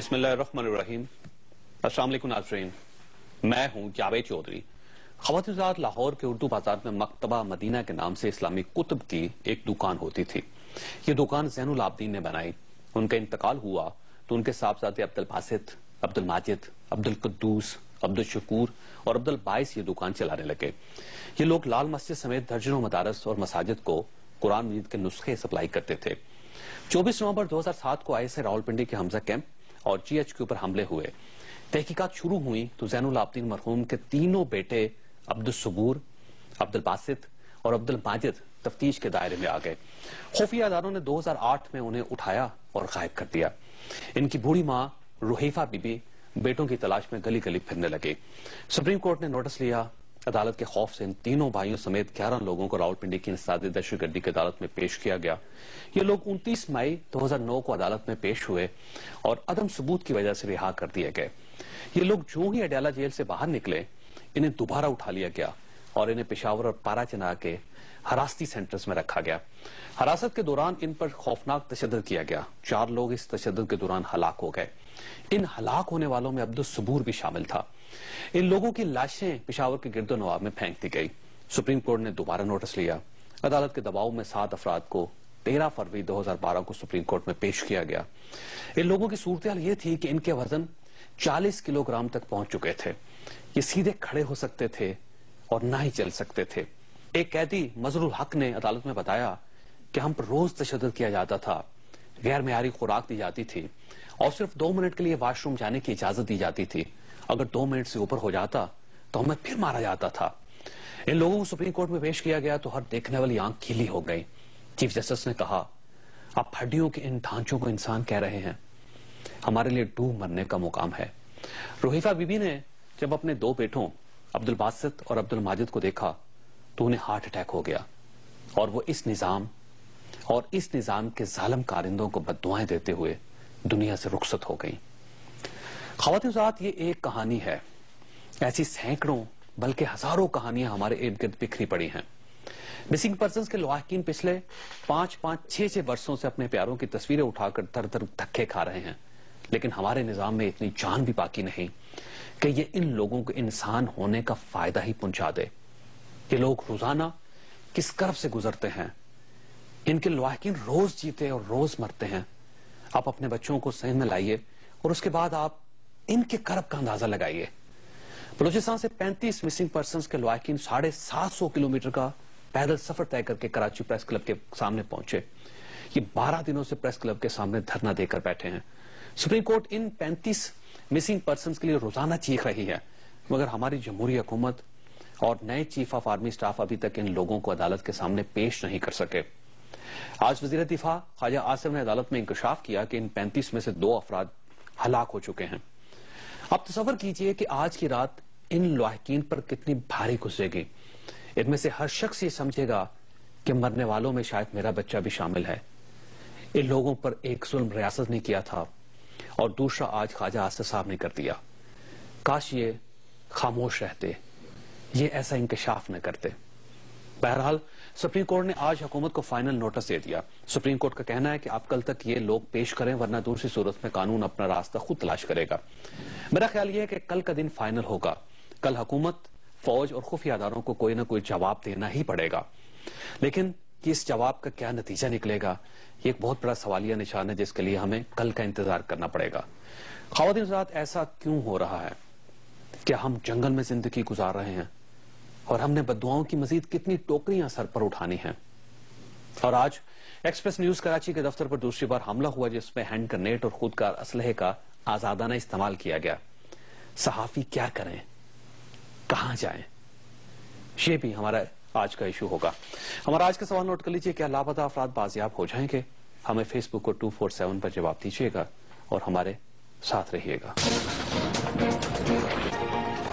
بسم اللہ الرحمن الرحیم۔ السلام علیکم ناظرین، میں ہوں جاوید چودھری۔ خواتین حضرات، لاہور کے اردو بازار میں مکتبہ مدینہ کے نام سے اسلامی کتب کی ایک دکان ہوتی تھی۔ یہ دکان زین العابدین نے بنائی۔ ان کا انتقال ہوا تو ان کے صاحبزادے عبد الباسط، عبد الماجد، عبد القدوس، عبد الشکور اور عبد الباعث یہ دکان چلانے لگے۔ یہ لوگ لال مسجد سمیت درجنوں مدارس اور مساجد کو قرآن مجید کے نسخے سپلائی کرتے تھے۔ 24 نومبر 2007 کو ISI راولپنڈی کے حمزہ کیمپ اور GH کے اوپر حملے ہوئے۔ تحقیقات شروع ہوئیں تو زین العابدین مرحوم کے تینوں بیٹے عبد الصبور، عبد الباسط اور عبد الماجد تفتیش کے دائرے میں آ گئے۔ خفیہ اداروں نے 2008 میں انہیں اٹھایا اور غائب کر دیا۔ ان کی بوڑھی ماں رحیفہ بی بی بیٹوں کی تلاش میں گلی گلی پھرنے لگے۔ سپریم کورٹ نے نوٹس لیا۔ عدالت کے خوف سے ان تینوں بھائیوں سمیت 11 لوگوں کو راولپنڈی کی انسداد دہشت گردی کی عدالت میں پیش کیا گیا۔ یہ لوگ 29 مئی 2009 کو عدالت میں پیش ہوئے اور عدم ثبوت کی وجہ سے رہا کر دیے گئے۔ یہ لوگ جو ہی اڈیالہ جیل سے باہر نکلے، انہیں دوبارہ اٹھا لیا گیا اور انہیں پشاور اور پارا چنا کے حراستی سینٹرز میں رکھا گیا۔ حراست کے دوران ان پر خوفناک تشدد کیا گیا۔ 4 لوگ اس تشدد کے دوران ہلاک ہو گئے۔ ان ہلاک ہونے والوں میں عبد الصبور بھی شامل تھا۔ ان لوگوں کی لاشیں پشاور کے گرد و نواح میں پھینک دی گئی۔ سپریم کورٹ نے دوبارہ نوٹس لیا۔ عدالت کے دباؤ میں 7 افراد کو 13 فروری 2012 کو سپریم کورٹ میں پیش کیا گیا۔ ان لوگوں کی صورتحال یہ تھی کہ ان کے وزن 40 کلو گرام تک پہنچ چکے تھے۔ یہ سیدھے کھڑے ہو سکتے تھے اور نہ ہی چل سکتے تھے۔ ایک قیدی مظہر الحق نے عدالت میں بتایا کہ ہم پر روز تشدد کیا جاتا تھا، غیر معیاری خوراک دی جاتی تھی اور صرف 2 منٹ کے لیے واش روم جانے کی اجازت دی جاتی تھی۔ اگر 2 منٹ سے اوپر ہو جاتا تو ہمیں پھر مارا جاتا تھا۔ ان لوگوں کو سپریم کورٹ میں پیش کیا گیا تو ہر دیکھنے والی آنکھ کھلی ہو گئی۔ چیف جسٹس نے کہا، آپ ہڈیوں کے ان ڈھانچوں کو انسان کہہ رہے ہیں، ہمارے لیے ڈوب مرنے کا مقام ہے۔ رحیفہ بی بی نے جب اپنے 2 بیٹوں عبد الباسط اور عبد الماجد کو دیکھا تو انہیں ہارٹ اٹیک ہو گیا اور وہ اس نظام کے ظالم کارندوں کو بددعائیں دیتے ہوئے دنیا سے رخصت ہو گئیں۔ خواتین حضرات، یہ ایک کہانی ہے۔ ایسی سینکڑوں بلکہ ہزاروں کہانیاں ہمارے ارد گرد بکھری پڑی ہیں۔ مسنگ پرسنز کے لواحقین پچھلے 5-6 برسوں سے اپنے پیاروں کی تصویریں اٹھا کر در در دھکے کھا رہے ہیں، لیکن ہمارے نظام میں اتنی جان بھی باقی نہیں کہ یہ ان لوگوں کو انسان ہونے کا فائدہ ہی پہنچا دے۔ یہ لوگ روزانہ کس کرب سے گزرتے ہیں۔ ان کے لواحقین روز جیتے اور روز مرتے ہیں۔ آپ اپنے بچوں کو ذہن میں لائیے اور اس کے بعد آپ ان کے کرب کا اندازہ لگائیے۔ بلوچستان سے 35 مسنگ پرسنز کے لواحقین 750 کلومیٹر کا پیدل سفر طے کر کے کراچی پریس کلب کے سامنے پہنچے۔ یہ 12 دنوں سے پریس کلب کے سامنے دھرنا دے کر بیٹھے ہیں۔ سپریم کورٹ ان 35 مسنگ پرسنز کے لیے روزانہ چیخ رہی ہے، مگر ہماری جمہوری حکومت اور نئے چیف آف آرمی سٹاف ابھی تک ان لوگوں کو عدالت کے سامنے پیش نہیں کر سکے۔ آج وزیر دفاع خواجہ آصف نے عدالت میں انکشاف کیا کہ ان 35 میں سے 2 افراد ہلاک ہو چکے ہیں۔ اب تصور کیجئے کہ آج کی رات ان لواحقین پر کتنی بھاری گزرے گی۔ ان میں سے ہر شخص یہ سمجھے گا کہ مرنے والوں میں شاید میرا بچہ بھی شامل ہے۔ ان لوگوں پر ایک ظلم ریاست نے کیا تھا اور دوسرا آج خواجہ آصف صاحب نے کر دیا۔ کاش یہ خاموش رہتے، یہ ایسا انکشاف نہ کرتے۔ بہرحال سپریم کورٹ نے آج حکومت کو فائنل نوٹس دے دیا۔ سپریم کورٹ کا کہنا ہے کہ آپ کل تک یہ لوگ پیش کریں، ورنہ دوسری صورت میں قانون اپنا راستہ خود تلاش کرے گا۔ میرا خیال یہ ہے کہ کل کا دن فائنل ہوگا۔ کل حکومت، فوج اور خفیہ اداروں کو کوئی نہ کوئی جواب دینا ہی پڑے گا، لیکن اس جواب کا کیا نتیجہ نکلے گا، یہ ایک بہت بڑا سوالیہ نشان ہے جس کے لیے ہمیں کل کا انتظار کرنا پڑے گا۔ خواتین حضرات، ایسا کیوں ہو رہا ہے کہ ہم جنگل میں زندگی گزار رہے ہیں اور ہم نے بددعاؤں کی مزید کتنی ٹوکریاں سر پر اٹھانی ہیں؟ اور آج ایکسپریس نیوز کراچی کے دفتر پر دوسری بار حملہ ہوا جس میں ہینڈ گرنیڈ اور خودکار اسلحے کا آزادانہ استعمال کیا گیا۔ صحافی کیا کریں، کہاں جائیں، یہ بھی ہمارا آج کا ایشو ہوگا۔ ہمارا آج کا سوال نوٹ کر لیجئے، کیا لاپتہ افراد بازیاب ہو جائیں گے؟ ہمیں فیس بک کو 247 پر جواب دیجیے گا اور ہمارے ساتھ رہیے گا۔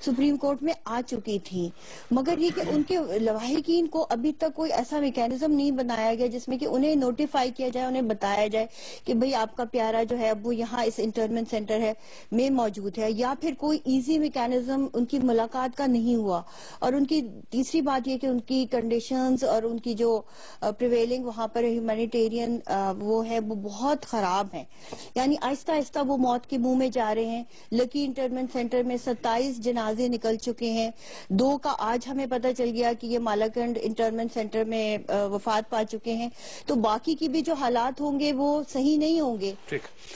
سپریم کورٹ میں آ چکی تھی، مگر یہ کہ ان کے لواحقین کو ابھی تک کوئی ایسا میکینزم نہیں بنایا گیا جس میں کہ انہیں نوٹیفائی کیا جائے، انہیں بتایا جائے کہ بھئی آپ کا پیارا جو ہے اب وہ یہاں اس انٹرنمنٹ سینٹر ہے میں موجود ہے، یا پھر کوئی ایزی میکینزم ان کی ملاقات کا نہیں ہوا۔ اور ان کی تیسری بات یہ کہ ان کی کنڈیشنز اور ان کی جو پریویلنگ وہاں پر ہیومینیٹیرین وہ ہے وہ بہت خراب ہیں، یعنی آہستہ آہستہ وہ موت کے منہ میں جا رہے ہیں۔ لکی انٹرنمنٹ سینٹر میں 27 جنازے نکل چکے ہیں، 2 کا آج ہمیں پتہ چل گیا کہ یہ مالاکنڈ انٹرنمنٹ سینٹر میں وفات پا چکے ہیں، تو باقی کی بھی جو حالات ہوں گے وہ صحیح نہیں ہوں گے۔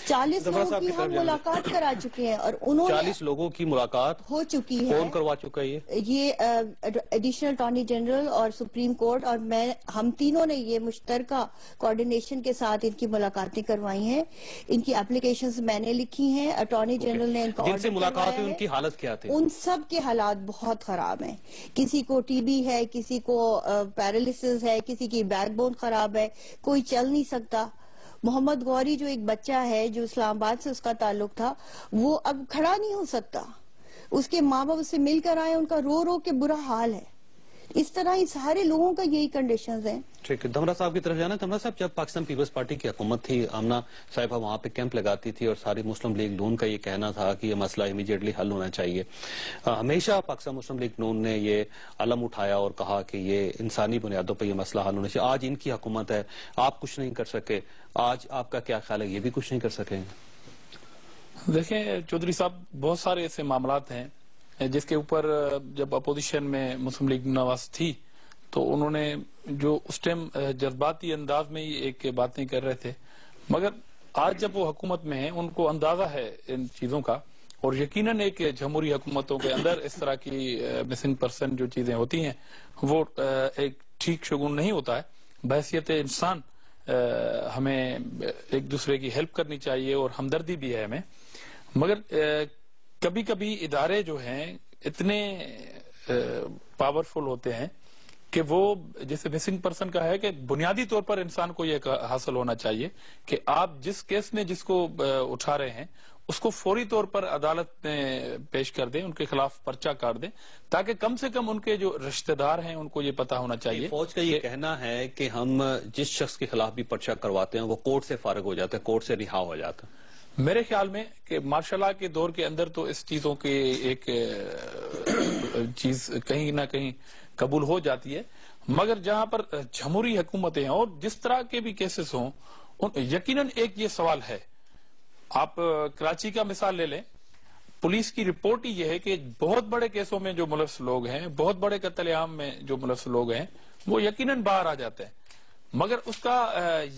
40 لوگوں کی ہم ملاقات کرا چکے ہیں اور انہوں نے 40 لوگوں کی ملاقات ہو چکی ہے۔ کون کروا چکا ہے یہ ایڈیشنل اٹارنی جنرل اور سپریم کورٹ اور ہم تینوں نے یہ مشترکہ کوارڈینیشن کے ساتھ ان کی ملاقاتیں کروائی ہیں، ان کی اپلیکیشنز میں نے لکھی ہیں، اٹارنی جنرل نے ان کا جن سے آرڈر ملاقات کروایا ہوئی ان ہے۔ کی حالت کیا تھی؟ ان سب کے حالات بہت خراب ہیں، کسی کو ٹی بی ہے، کسی کو پیرالیسس ہے، کسی کی بیک بون خراب ہے، کوئی چل نہیں سکتا۔ محمد غوری جو ایک بچہ ہے جو اسلام آباد سے اس کا تعلق تھا، وہ اب کھڑا نہیں ہو سکتا، اس کے ماں باپ سے مل کر آئے، ان کا رو رو کے برا حال ہے۔ اس طرح ہی سارے لوگوں کا یہی کنڈیشنز ہیں۔ ٹھیک ہے، دھمرا صاحب کی طرف جانا۔ دھمرا صاحب، جب پاکستان پیپلز پارٹی کی حکومت تھی، آمنہ صاحبہ وہاں پہ کیمپ لگاتی تھی اور ساری مسلم لیگ نون کا یہ کہنا تھا کہ یہ مسئلہ امیڈیٹلی حل ہونا چاہیے، ہمیشہ پاکستان مسلم لیگ نون نے یہ علم اٹھایا اور کہا کہ یہ انسانی بنیادوں پہ یہ مسئلہ حل ہونا چاہیے۔ آج ان کی حکومت ہے، آپ کچھ نہیں کر سکے، آج آپ کا کیا خیال ہے، یہ بھی کچھ نہیں کر سکیں گے؟ دیکھیں چودھری صاحب، بہت سارے ایسے معاملات ہیں جس کے اوپر جب اپوزیشن میں مسلم لیگ نواز تھی تو انہوں نے جو اس ٹائم جذباتی انداز میں ہی ایک باتیں کر رہے تھے، مگر آج جب وہ حکومت میں ہیں ان کو اندازہ ہے ان چیزوں کا، اور یقیناً ایک جمہوری حکومتوں کے اندر اس طرح کی مسنگ پرسن جو چیزیں ہوتی ہیں وہ ایک ٹھیک شگون نہیں ہوتا ہے۔ بحیثیت انسان ہمیں ایک دوسرے کی ہیلپ کرنی چاہیے اور ہمدردی بھی ہے ہمیں، مگر کبھی کبھی ادارے جو ہیں اتنے پاورفل ہوتے ہیں کہ وہ جیسے مسنگ پرسن کا ہے کہ بنیادی طور پر انسان کو یہ حاصل ہونا چاہیے کہ آپ جس کیس میں جس کو اٹھا رہے ہیں اس کو فوری طور پر عدالت میں پیش کر دیں، ان کے خلاف پرچہ کاٹ دیں، تاکہ کم سے کم ان کے جو رشتہ دار ہیں ان کو یہ پتا ہونا چاہیے۔ فوج کا یہ کہنا ہے کہ ہم جس شخص کے خلاف بھی پرچہ کرواتے ہیں وہ کورٹ سے فارغ ہو جاتا ہے، کورٹ سے رہا ہو جاتا ہے۔ میرے خیال میں کہ مارشل لاء کے دور کے اندر تو اس چیزوں کی ایک چیز کہیں نہ کہیں قبول ہو جاتی ہے، مگر جہاں پر جمہوری حکومتیں ہیں اور جس طرح کے بھی کیسز ہوں، یقیناً ایک یہ سوال ہے، آپ کراچی کا مثال لے لیں، پولیس کی رپورٹ ہی یہ ہے کہ بہت بڑے کیسوں میں جو ملوث لوگ ہیں، بہت بڑے قتل عام میں جو ملوث لوگ ہیں وہ یقیناً باہر آ جاتے ہیں، مگر اس کا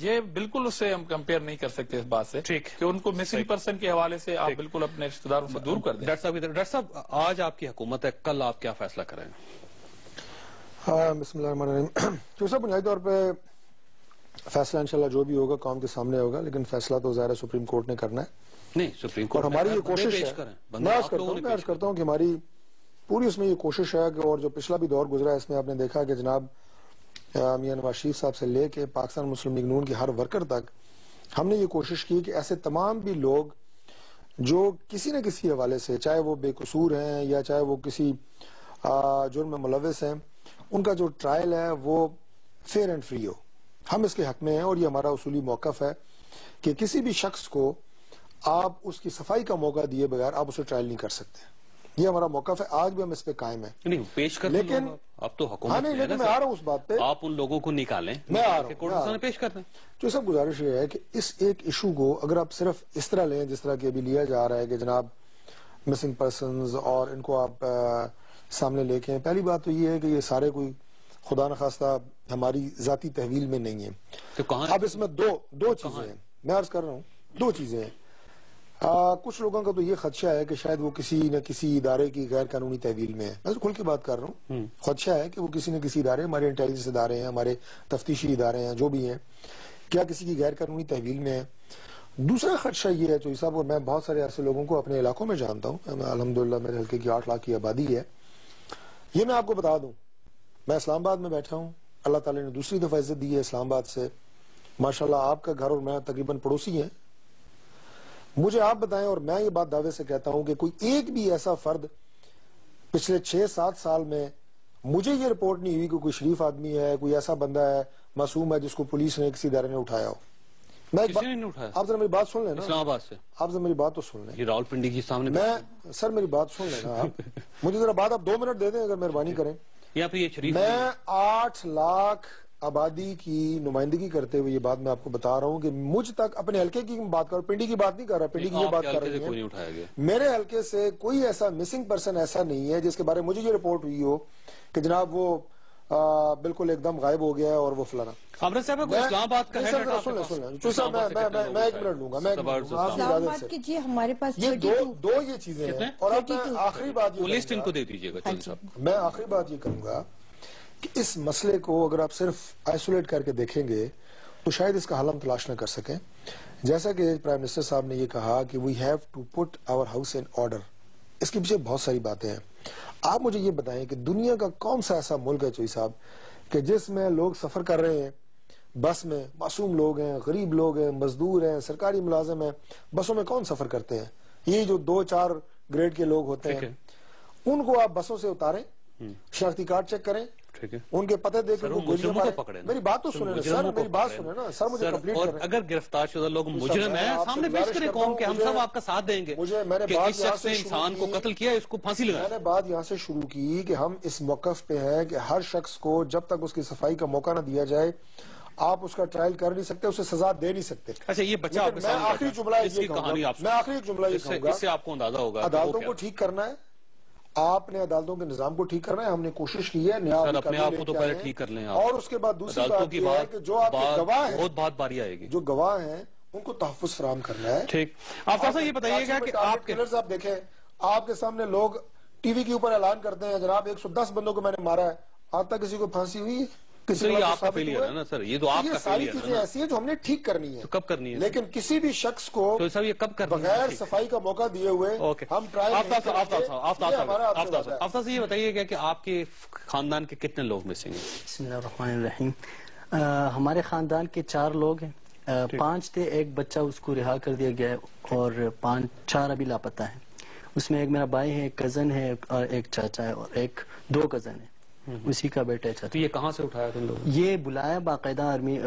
یہ بالکل اس سے ہم کمپیئر نہیں کر سکتے اس بات سے کہ ان کو مسنگ پرسن کے حوالے سے آپ بالکل اپنے رشتہ داروں سے دور کر دیں۔ ڈاکٹر صاحب، آج آپ کی حکومت ہے، کل آپ کیا فیصلہ کریں گے؟ بسم اللہ الرحمن الرحیم۔ جو سب بنیادی طور پہ فیصلہ انشاءاللہ جو بھی ہوگا قوم کے سامنے ہوگا، لیکن فیصلہ تو ظاہر ہے سپریم کورٹ نے کرنا ہے۔ نہیں، سپریم کورٹ اور ہماری یہ کوشش ہے، میں عرض کرتا ہوں کہ ہماری پوری اس میں یہ کوشش ہے کہ، اور جو پچھلا بھی دور گزرا ہے اس میں آپ نے دیکھا کہ جناب میاں نواز شریف صاحب سے لے کے پاکستان مسلم لیگ نون کے ہر ورکر تک ہم نے یہ کوشش کی کہ ایسے تمام بھی لوگ جو کسی نہ کسی حوالے سے، چاہے وہ بے قصور ہیں یا چاہے وہ کسی جرم میں ملوث ہیں، ان کا جو ٹرائل ہے وہ فیئر اینڈ فری ہو۔ ہم اس کے حق میں ہیں اور یہ ہمارا اصولی موقف ہے کہ کسی بھی شخص کو آپ اس کی صفائی کا موقع دیے بغیر آپ اسے ٹرائل نہیں کر سکتے، یہ ہمارا موقف ہے، آج بھی ہم اس پہ قائم ہیں۔ نہیں، پیش کر لیکن اب تو حکومت نہیں، لیکن میں آ رہا ہوں اس بات پہ، آپ ان لوگوں کو نکالیں، میں آ رہا ہوں پیش کر دیں۔ جو سب گزارش یہ ہے کہ اس ایک ایشو کو اگر آپ صرف اس طرح لیں جس طرح کہ ابھی لیا جا رہا ہے کہ جناب مسنگ پرسنز اور ان کو آپ سامنے لے کے، پہلی بات تو یہ ہے کہ یہ سارے کوئی خدا نخواستہ ہماری ذاتی تحویل میں نہیں ہے۔ اب اس میں دو چیزیں ہیں، میں عرض کر رہا ہوں، دو چیزیں ہیں۔ کچھ لوگوں کا تو یہ خدشہ ہے کہ شاید وہ کسی نہ کسی ادارے کی غیر قانونی تحویل میں ہے، میں تو کھل کے بات کر رہا ہوں، خدشہ ہے کہ وہ کسی نہ کسی ادارے، ہمارے انٹیلیجنس ادارے ہیں، ہمارے تفتیشی ادارے ہیں، جو بھی ہیں، کیا کسی کی غیر قانونی تحویل میں ہے۔ دوسرا خدشہ یہ ہے چوہی صاحب، اور میں بہت سارے ایسے لوگوں کو اپنے علاقوں میں جانتا ہوں، الحمدللہ میرے حلقے کی 8 لاکھ کی آبادی ہے، یہ میں آپ کو بتا دوں، میں اسلام آباد میں بیٹھا ہوں، اللہ تعالیٰ نے دوسری دفعہ عزت دی ہے اسلام آباد سے، ماشاءاللہ آپ کا گھر اور میں تقریباً پڑوسی ہیں، مجھے آپ بتائیں، اور میں یہ بات دعوے سے کہتا ہوں کہ کوئی ایک بھی ایسا فرد پچھلے 6-7 سال میں مجھے یہ رپورٹ نہیں ہوئی کہ کوئی شریف آدمی ہے، کوئی ایسا بندہ ہے معصوم ہے جس کو پولیس نے کسی ادارے نے اٹھایا ہو. کسی نے نہیں اٹھایا. آپ ذرا میری بات سن لیں نا، اسلام آباد سے آپ ذرا میری بات تو سن لیں. یہ راولپنڈی کے سامنے میں سر میری بات سن لیں نا آپ. مجھے ذرا بات آپ 2 منٹ دے دیں اگر مہربانی کریں. یہاں پہ یہ شریف میں 8 لاکھ آبادی کی نمائندگی کرتے ہوئے یہ بات میں آپ کو بتا رہا ہوں کہ مجھ تک اپنے حلقے کی بات کر رہا ہوں، پنڈی کی بات نہیں کر رہا، پنڈی کی یہ بات کر رہی کوئی نہیں اٹھایا گیا. میرے حلقے سے کوئی ایسا مسنگ پرسن ایسا نہیں ہے جس کے بارے میں مجھے یہ رپورٹ ہوئی ہو کہ جناب وہ بالکل ایک دم غائب ہو گیا ہے اور وہ فلانا. عمرت صاحب کو اسلام آباد کا ہے سن لیں میں 1 منٹ لوں گا. اسلام آباد کے جی ہمارے پاس یہ دو یہ چیزیں ہیں. اور اب میں آخری بات یہ لسٹ ان کو دے دیجیے گا. میں آخری بات یہ کروں گا کہ اس مسئلے کو اگر آپ صرف آئسولیٹ کر کے دیکھیں گے تو شاید اس کا حل ہم تلاش نہ کر سکیں. جیسا کہ پرائم منسٹر صاحب نے یہ کہا کہ we have to put our house in order, اس کے پیچھے بہت ساری باتیں ہیں. آپ مجھے یہ بتائیں کہ دنیا کا کون سا ایسا ملک ہے چوئی صاحب کہ جس میں لوگ سفر کر رہے ہیں بس میں، معصوم لوگ ہیں، غریب لوگ ہیں، مزدور ہیں، سرکاری ملازم ہیں، بسوں میں کون سفر کرتے ہیں؟ یہ جو 2-4 گریڈ کے لوگ ہوتے ہیں ان کو آپ بسوں سے اتاریں، شناختی کارڈ چیک کریں، ان کے پتے دے کر میری بات تو سنیں سر، میری بات سنیں نا سر، مجھے کمپلیٹ کریں. اور اگر گرفتار شدہ لوگ مجرم ہیں سامنے پیش کریں قوم کے، ہم سب آپ کا ساتھ دیں گے کہ اس شخص نے انسان کو قتل کیا، اس کو پھانسی لگا. میں نے بات یہاں سے شروع کی کہ ہم اس موقف پہ ہیں کہ ہر شخص کو جب تک اس کی صفائی کا موقع نہ دیا جائے آپ اس کا ٹرائل کر نہیں سکتے، اسے سزا دے نہیں سکتے. اچھا یہ بچہ آپ کے سامنے، میں آخری جملہ یہ کہوں گا، اس سے آپ کو اندازہ ہوگا عدالتوں کو ٹھیک کرنا ہے، آپ نے عدالتوں کے نظام کو ٹھیک کرنا ہے. ہم نے کوشش کی ہے اپنے آپ کو تو پہلے ٹھیک کر لیں، اور اس کے بعد دوسری بات یہ ہے کہ جو آپ کے گواہ ہیں، بہت بات باری آئے گی، جو گواہ ہیں ان کو تحفظ فراہم کرنا ہے. ٹھیک. آپ صاحب یہ بتائیے گا کہ آپ کے آپ دیکھیں آپ کے سامنے لوگ ٹی وی کے اوپر اعلان کرتے ہیں جناب 110 بندوں کو میں نے مارا ہے، آج تک کسی کو پھانسی ہوئی ہے؟ یہ آپ کا فیلئر ہے نا سر، یہ تو آپ کا ساری چیزیں ایسی ہیں جو ہم نے ٹھیک کرنی ہے. کب کرنی ہے؟ لیکن کسی بھی شخص کو یہ کب کرنی ہے بغیر صفائی کا موقع دیے ہوئے ہم ٹرائل نہیں کریں گے. آفتاب سے یہ بتائیے گا کہ آپ کے خاندان کے کتنے لوگ مسنگ ہیں؟ بسم اللہ الرحمن الرحیم. ہمارے خاندان کے 4 لوگ ہیں، 5 تھے، ایک بچہ اس کو رہا کر دیا گیا ہے اور 4 ابھی لاپتہ ہیں. اس میں ایک میرا بھائی ہے، ایک کزن ہے اور ایک چاچا ہے اور 2 کزن ہے، اسی کا بیٹا ہے چاچا. تو یہ کہاں سے اٹھایا تم لوگ؟ یہ بلایا باقاعدہ آرمی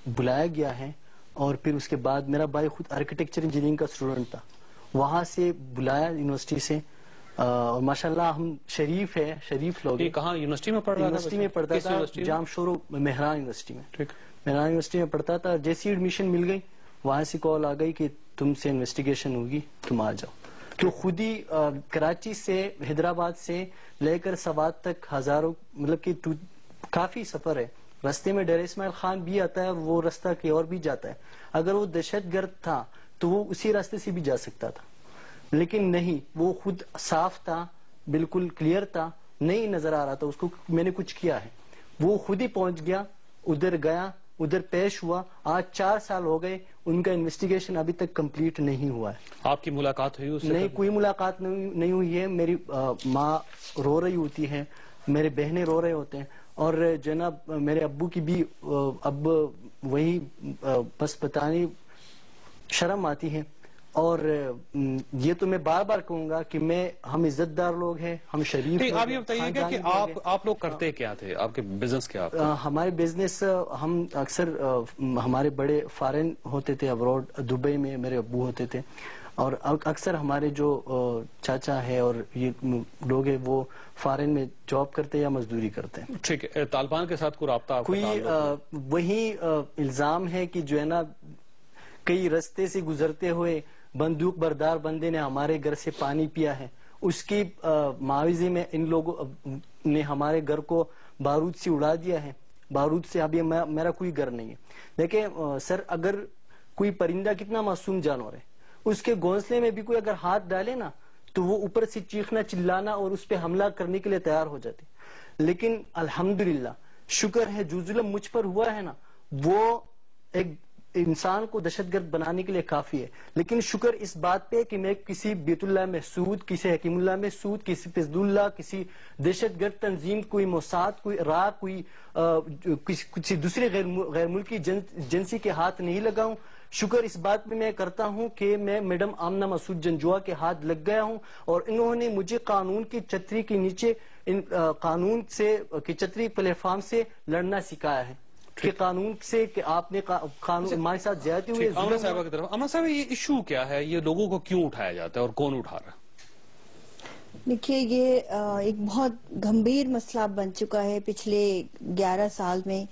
بلایا گیا ہے اور پھر اس کے بعد میرا بھائی خود آرکیٹیکچر انجینئرنگ کا اسٹوڈنٹ تھا، وہاں سے بلایا یونیورسٹی سے، اور ماشاءاللہ ہم شریف لوگ. کہاں یونیورسٹی میں پڑھ رہا تھا؟ یونیورسٹی میں پڑھتا تھا، جام شورو مہران یونیورسٹی میں. مہران یونیورسٹی میں پڑھتا تھا. جیسی ایڈمیشن مل گئی وہاں سے کال آ گئی کہ تم سے انویسٹیگیشن ہوگی، تم آ جاؤ. تو خود ہی کراچی سے، حیدرآباد سے لے کر سوات تک ہزاروں، مطلب کہ کافی سفر ہے. رستے میں ڈیر اسماعیل خان بھی آتا ہے اور وہ رستہ کہ اور بھی جاتا ہے. اگر وہ دہشت گرد تھا تو وہ اسی راستے سے بھی جا سکتا تھا، لیکن نہیں، وہ خود صاف تھا، بالکل کلیئر تھا، نہیں نظر آ رہا تھا اس کو میں نے کچھ کیا ہے. وہ خود ہی پہنچ گیا، ادھر گیا، ادھر پیش ہوا. آج 4 سال ہو گئے، ان کا انویسٹیگیشن ابھی تک کمپلیٹ نہیں ہوا ہے. آپ کی ملاقات ہوئی اس سے؟ نہیں، کوئی ملاقات نہیں ہوئی ہے. میری ماں رو رہی ہوتی ہے، میرے بہنیں رو رہے ہوتے ہیں، اور جناب میرے ابو کی بھی اب وہی بس بتانے شرم آتی ہے. اور یہ تو میں بار بار کہوں گا کہ ہم عزت دار لوگ ہیں، ہم شریف. آپ یہ بتائیے گا کہ آپ لوگ کرتے کیا تھے، آپ کے بزنس کیا؟ ہمارے بزنس، ہم اکثر ہمارے بڑے فارن ہوتے تھے، ابروڈ دبئی میں میرے ابو ہوتے تھے، اور اکثر ہمارے جو چاچا ہے اور یہ لوگ ہیں وہ فارن میں جاب کرتے یا مزدوری کرتے ہیں. ٹھیک ہے. طالبان کے ساتھ کوئی رابطہ؟ کوئی وہی الزام ہے کہ جو ہے نا کئی رستے سے گزرتے ہوئے بندوق بردار بندے نے ہمارے گھر سے پانی پیا ہے، اس کی معاوضے میں ان لوگوں نے ہمارے گھر کو بارود سے اڑا دیا ہے. بارود سے ابھی میرا کوئی گھر نہیں ہے. دیکھیں سر، اگر کوئی پرندہ کتنا معصوم جانور ہے، اس کے گھونسلے میں بھی کوئی اگر ہاتھ ڈالے نا تو وہ اوپر سے چیخنا چلانا اور اس پہ حملہ کرنے کے لیے تیار ہو جاتے. لیکن الحمدللہ شکر ہے جو ظلم مجھ پر ہوا ہے نا وہ ایک انسان کو دہشت گرد بنانے کے لیے کافی ہے. لیکن شکر اس بات پہ کہ میں کسی بیت اللہ محسود، کسی حکیم اللہ محسود، کسی فضل اللہ، کسی دہشت گرد تنظیم، کوئی موساد، کوئی را، کوئی کسی دوسرے غیر ملکی جنسی کے ہاتھ نہیں لگاؤں. شکر اس بات میں میں کرتا ہوں کہ میں میڈم آمنہ مسعود جنجوعہ کے ہاتھ لگ گیا ہوں اور انہوں نے مجھے قانون کی چھتری کے نیچے قانون سے کی چھتری پلیٹ فارم سے لڑنا سکھایا ہے کہ قانون سے کہ آپ نے قانون ہمارے ساتھ زیادتی ہوئی. امنہ صاحبہ کی طرف. امنہ صاحب یہ ایشو کیا ہے, یہ لوگوں کو کیوں اٹھایا جاتا ہے اور کون اٹھا رہا ہے؟ دیکھیے یہ ایک بہت گمبھیر مسئلہ بن چکا ہے پچھلے 11 سال میں.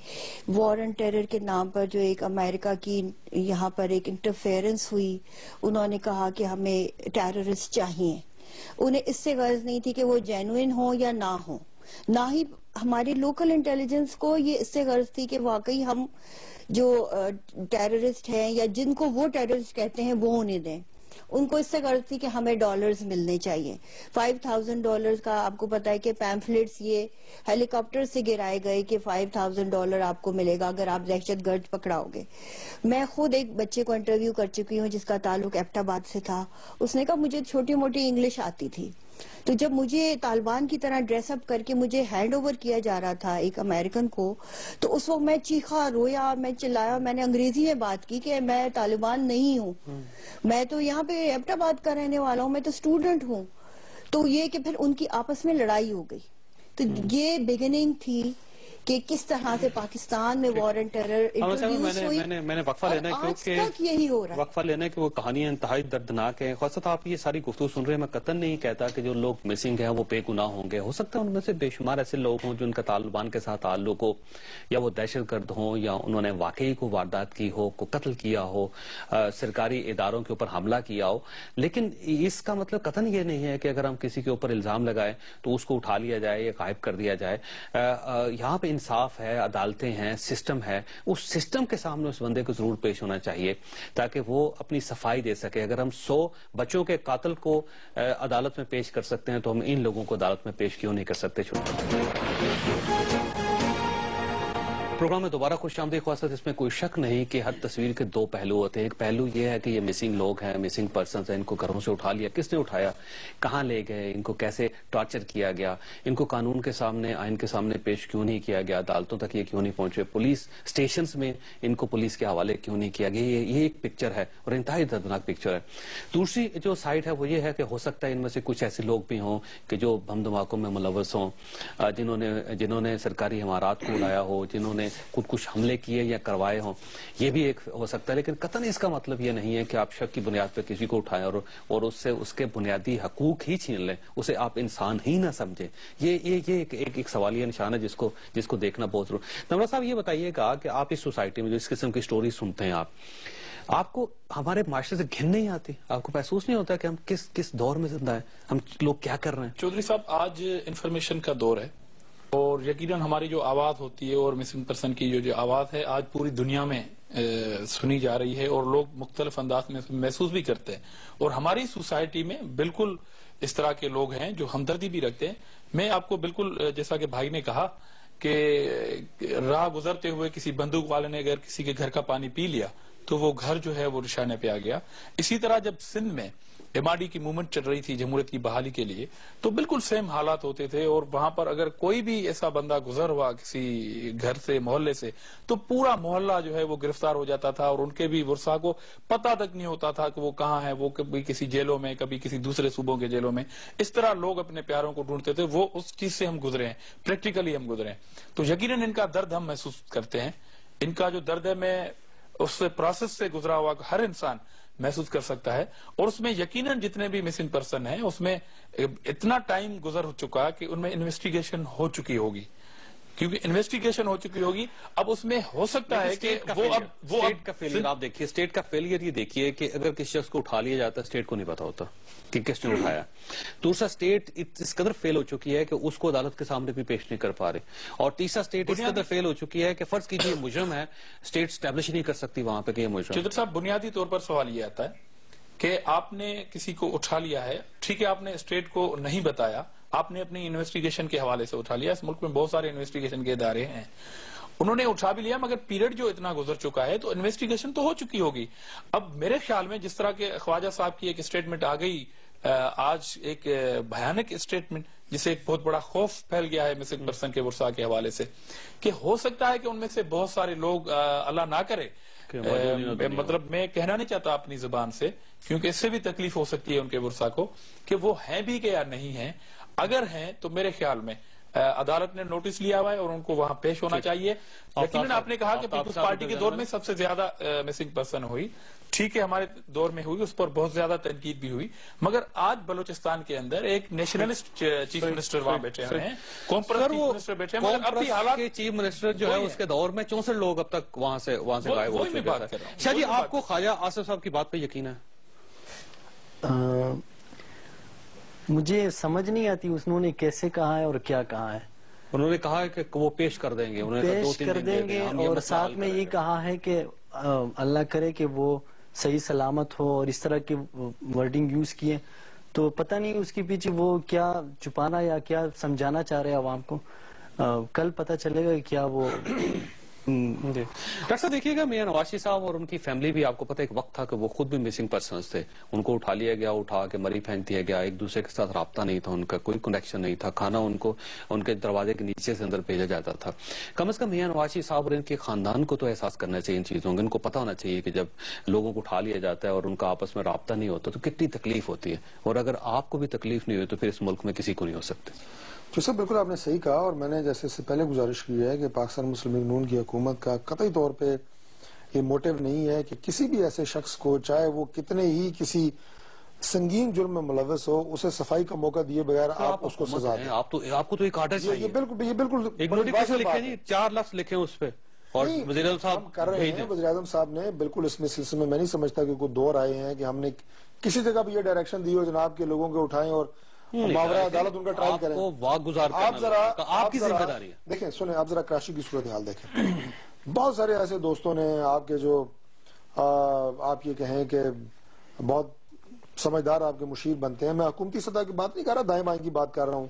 وار اینڈ ٹیرر کے نام پر جو ایک امریکہ کی یہاں پر ایک انٹرفیئرنس ہوئی, انہوں نے کہا کہ ہمیں ٹیررسٹ چاہیے. انہیں اس سے غرض نہیں تھی کہ وہ جینوئن ہوں یا نہ ہوں, نہ ہی ہماری لوکل انٹیلیجنس کو یہ اس سے غرض تھی کہ واقعی ہم جو ٹیررسٹ ہیں یا جن کو وہ ٹیررسٹ کہتے ہیں وہ انہیں دیں. ان کو اس سے غرض تھی کہ ہمیں ڈالرز ملنے چاہیے. $5,000 کا آپ کو پتا ہے کہ پیمفلیٹس یہ ہیلی کاپٹر سے گرائے گئے کہ $5,000 آپ کو ملے گا اگر آپ دہشت گرد پکڑاؤ گے. میں خود ایک بچے کو انٹرویو کر چکی ہوں جس کا تعلق ایبٹ آباد سے تھا. اس نے کہا مجھے چھوٹی موٹی انگلش آتی تھی, تو جب مجھے طالبان کی طرح ڈریس اپ کر کے مجھے ہینڈ اوور کیا جا رہا تھا ایک امریکن کو, تو اس وقت میں چیخا, رویا, میں چلایا, میں نے انگریزی میں بات کی کہ میں طالبان نہیں ہوں, میں تو یہاں پہ ایبٹ آباد کا رہنے والا ہوں, میں تو اسٹوڈنٹ ہوں. تو یہ کہ پھر ان کی آپس میں لڑائی ہو گئی. تو یہ بگننگ تھی کہ کس طرح سے پاکستان میں وار اینڈ ٹیرر انٹروڈیوس ہوئی. میں نے وقفہ لینا ہے کیونکہ یہی ہو رہا ہے, وقفہ لینا ہے کہ وہ کہانیاں انتہائی دردناک ہیں. خاص طور آپ یہ ساری گفتگو سن رہے ہیں, میں قطعاً نہیں کہتا کہ جو لوگ مسنگ ہیں وہ بے گناہ ہوں گے. ہو سکتا ہے ان میں سے بے شمار ایسے لوگ ہوں جن کا طالبان کے ساتھ تعلق ہو, یا وہ دہشت گرد ہوں, یا انہوں نے واقعی کو واردات کی ہو, کو قتل کیا ہو, سرکاری اداروں کے اوپر حملہ کیا ہو. لیکن اس کا مطلب قطعاً یہ نہیں ہے کہ اگر ہم کسی کے اوپر الزام لگائیں تو اس کو اٹھا لیا جائے یا غائب کر دیا جائے. یہاں پہ انصاف ہے, عدالتیں ہیں, سسٹم ہے. اس سسٹم کے سامنے اس بندے کو ضرور پیش ہونا چاہیے تاکہ وہ اپنی صفائی دے سکے. اگر ہم 100 بچوں کے قاتل کو عدالت میں پیش کر سکتے ہیں تو ہم ان لوگوں کو عدالت میں پیش کیوں نہیں کر سکتے؟ پروگرام میں دوبارہ خوش آمدید. خواصت اس میں کوئی شک نہیں کہ ہر تصویر کے دو پہلو ہوتے ہیں. ایک پہلو یہ ہے کہ یہ مسنگ لوگ ہیں, مسنگ پرسنز ہیں, ان کو گھروں سے اٹھا لیا, کس نے اٹھایا, کہاں لے گئے, ان کو کیسے ٹارچر کیا گیا, ان کو قانون کے سامنے, آئین کے سامنے پیش کیوں نہیں کیا گیا, عدالتوں تک یہ کیوں نہیں پہنچے, پولیس اسٹیشنز میں ان کو پولیس کے حوالے کیوں نہیں کیا گیا. یہ ایک پکچر ہے اور انتہائی دردناک پکچر ہے. دوسری جو سائڈ ہے وہ یہ ہے کہ ہو سکتا ہے ان میں سے کچھ ایسے لوگ بھی ہوں کہ جو بم دھماکوں میں ملوث ہوں, جنہوں نے سرکاری عمارات کو اڑایا ہو, جنہوں نے خود کچھ حملے کیے یا کروائے ہوں. یہ بھی ایک ہو سکتا ہے. لیکن قطعاً اس کا مطلب یہ نہیں ہے کہ آپ شک کی بنیاد پہ کسی کو اٹھائیں اور اس سے اس کے بنیادی حقوق ہی چھین لیں, اسے آپ انسان ہی نہ سمجھیں. یہ ایک سوالیہ نشان ہے جس کو دیکھنا بہت ضروری. نمرہ صاحب یہ بتائیے گا کہ آپ اس سوسائٹی میں جو اس قسم کی سٹوری سنتے ہیں, آپ کو ہمارے معاشرے سے گھن نہیں آتی؟ آپ کو محسوس نہیں ہوتا کہ ہم کس دور میں زندہ ہیں, ہم لوگ کیا کر رہے ہیں؟ چودھری صاحب, آج انفارمیشن کا دور ہے اور یقیناً ہماری جو آواز ہوتی ہے اور مسنگ پرسن کی جو آواز ہے آج پوری دنیا میں سنی جا رہی ہے اور لوگ مختلف انداز میں محسوس بھی کرتے ہیں. اور ہماری سوسائٹی میں بالکل اس طرح کے لوگ ہیں جو ہمدردی بھی رکھتے ہیں. میں آپ کو بالکل جیسا کہ بھائی نے کہا کہ راہ گزرتے ہوئے کسی بندوق والے نے اگر کسی کے گھر کا پانی پی لیا تو وہ گھر جو ہے وہ نشانے پہ آ گیا. اسی طرح جب سندھ میں MRD کی موومنٹ چل رہی تھی جمہوریت کی بحالی کے لیے تو بالکل سیم حالات ہوتے تھے, اور وہاں پر اگر کوئی بھی ایسا بندہ گزر ہوا کسی گھر سے, محلے سے, تو پورا محلہ جو ہے وہ گرفتار ہو جاتا تھا اور ان کے بھی ورثاء کو پتہ تک نہیں ہوتا تھا کہ وہ کہاں ہے. وہ کبھی کسی جیلوں میں, کبھی کسی دوسرے صوبوں کے جیلوں میں. اس طرح لوگ اپنے پیاروں کو ڈھونڈتے تھے. وہ اس چیز سے ہم گزرے ہیں, پریکٹیکلی ہم گزرے ہیں. تو یقیناً ان کا درد ہم محسوس کرتے ہیں. ان کا جو درد ہے میں اس پروسیس سے گزرا ہوا ہر انسان محسوس کر سکتا ہے. اور اس میں یقیناً جتنے بھی مسنگ پرسن ہیں اس میں اتنا ٹائم گزر چکا کہ ان میں انویسٹیگیشن ہو چکی ہوگی, کیونکہ انویسٹیگیشن ہو چکی ہوگی. اب اس میں ہو سکتا ہے کہ اسٹیٹ کا فیلئر آپ دیکھیے, اسٹیٹ کا فیلئر یہ دیکھیے کہ اگر کسی شخص کو اٹھا لیا جاتا ہے اسٹیٹ کو نہیں پتا ہوتا کہ کس نے اٹھایا. دوسرا, اسٹیٹ اس قدر فیل ہو چکی ہے کہ اس کو عدالت کے سامنے بھی پیش نہیں کر پا رہے. اور تیسرا, اسٹیٹ اس قدر فیل ہو چکی ہے کہ فرض کیجیے مجرم ہے, اسٹیٹ اسٹیبلش نہیں کر سکتی وہاں پہ کہ یہ مجرم. چودھری صاحب, بنیادی طور پر سوال یہ آتا ہے کہ آپ نے کسی کو اٹھا لیا ہے, ٹھیک ہے, آپ نے اسٹیٹ کو نہیں بتایا, آپ نے اپنی انویسٹیگیشن کے حوالے سے اٹھا لیا. اس ملک میں بہت سارے انویسٹیگیشن کے ادارے ہیں, انہوں نے اٹھا بھی لیا, مگر پیریڈ جو اتنا گزر چکا ہے تو انویسٹیگیشن تو ہو چکی ہوگی. اب میرے خیال میں جس طرح کے خواجہ صاحب کی ایک اسٹیٹمنٹ آ گئی آج, ایک بھیانک اسٹیٹمنٹ جسے ایک بہت بڑا خوف پھیل گیا ہے مسنگ پرسن کے ورثاء کے حوالے سے, کہ ہو سکتا ہے کہ ان میں سے بہت سارے لوگ, اللہ نہ کرے, مطلب میں کہنا نہیں چاہتا اپنی زبان سے، کیونکہ اس سے بھی تکلیف ہو سکتی ہے ان کے ورثا کو، کہ وہ ہیں بھی کہ یا نہیں ہیں۔ اگر ہیں تو میرے خیال میں عدالت نے نوٹس لیا ہوا ہے اور ان کو وہاں پیش ہونا چاہیے۔ یقیناً آپ نے کہا کہ پیپلز پارٹی کے دور میں سب سے زیادہ مسنگ پرسن ہوئی، ٹھیک ہے، ہمارے دور میں ہوئی، اس پر بہت زیادہ تنقید بھی ہوئی، مگر آج بلوچستان کے اندر ایک نیشنلسٹ چیف منسٹر وہاں بیٹھے ہوئے ہیں، قوم پرست چیف منسٹر بیٹھے ہیں، مگر اب بھی حالات کے چیف منسٹر جو ہے اس کے دور میں 64 لوگ اب تک وہاں سے غائب ہو چکے ہیں۔ شاہ جی، آپ کو خواجہ آصف صاحب کی بات پہ یقین ہے؟ مجھے سمجھ نہیں آتی انہوں نے کیسے کہا ہے اور کیا کہا ہے۔ انہوں نے کہا ہے کہ وہ پیش کر دیں گے، پیش کر دیں گے، اور ساتھ میں یہ کہا ہے کہ اللہ کرے کہ وہ صحیح سلامت ہو، اور اس طرح کی ورڈنگ یوز کیے، تو پتہ نہیں اس کے پیچھے وہ کیا چھپانا یا کیا سمجھانا چاہ رہے عوام کو، کل پتہ چلے گا کیا وہ۔ ڈاکٹر صاحب دیکھیے گا، میاں نواز شریف صاحب اور ان کی فیملی بھی، آپ کو پتہ ایک وقت تھا کہ وہ خود بھی مسنگ پرسنز تھے، ان کو اٹھا لیا گیا، اٹھا کے مری پھینک دیا گیا، ایک دوسرے کے ساتھ رابطہ نہیں تھا، ان کا کوئی کنیکشن نہیں تھا، کھانا ان کو ان کے دروازے کے نیچے سے اندر بھیجا جاتا تھا۔ کم از کم میاں نواز شریف صاحب اور ان کے خاندان کو تو احساس کرنا چاہیے ان چیزوں کا، ان کو پتہ ہونا چاہیے کہ جب لوگوں کو اٹھا لیا جاتا ہے اور ان کا آپس میں رابطہ نہیں ہوتا تو کتنی تکلیف ہوتی ہے، اور اگر آپ کو بھی تکلیف نہیں ہوئی تو پھر اس ملک میں کسی کو نہیں ہو سکتی۔ تو سب بالکل آپ نے صحیح کہا، اور میں نے جیسے اس سے پہلے گزارش کی ہے کہ پاکستان مسلم لیگ نون کی حکومت کا قطعی طور پہ یہ موٹیو نہیں ہے کہ کسی بھی ایسے شخص کو، چاہے وہ کتنے ہی کسی سنگین جرم میں ملوث ہو، اسے صفائی کا موقع دیے بغیر آپ اس کو سزا دیں۔ آپ کو تو ایک آرڈر چاہیے، یہ بالکل ایک نوٹیفکیشن لکھیں جی، 4 لفظ لکھیں اس پہ، اور وزیر اعظم صاحب کر رہے ہیں۔ وزیر اعظم صاحب نے بالکل اس سلسلے میں نہیں سمجھتا کہ کوئی دور آئے ہیں کہ ہم نے کسی جگہ بھی یہ ڈائریکشن دی ہو جناب کے لوگوں کو اٹھائیں اور ماورا عدالت ان کا ٹرائل کریں۔ آپ کی ذمہ داری ہے۔ دیکھیں سنیں، آپ ذرا کراچی کی صورتحال دیکھیں، بہت سارے ایسے دوستوں نے آپ کے جو آپ یہ کہیں کہ بہت سمجھدار آپ کے مشیر بنتے ہیں، میں حکومتی سطح کی بات نہیں کر رہا، دائیں بائیں کی بات کر رہا ہوں،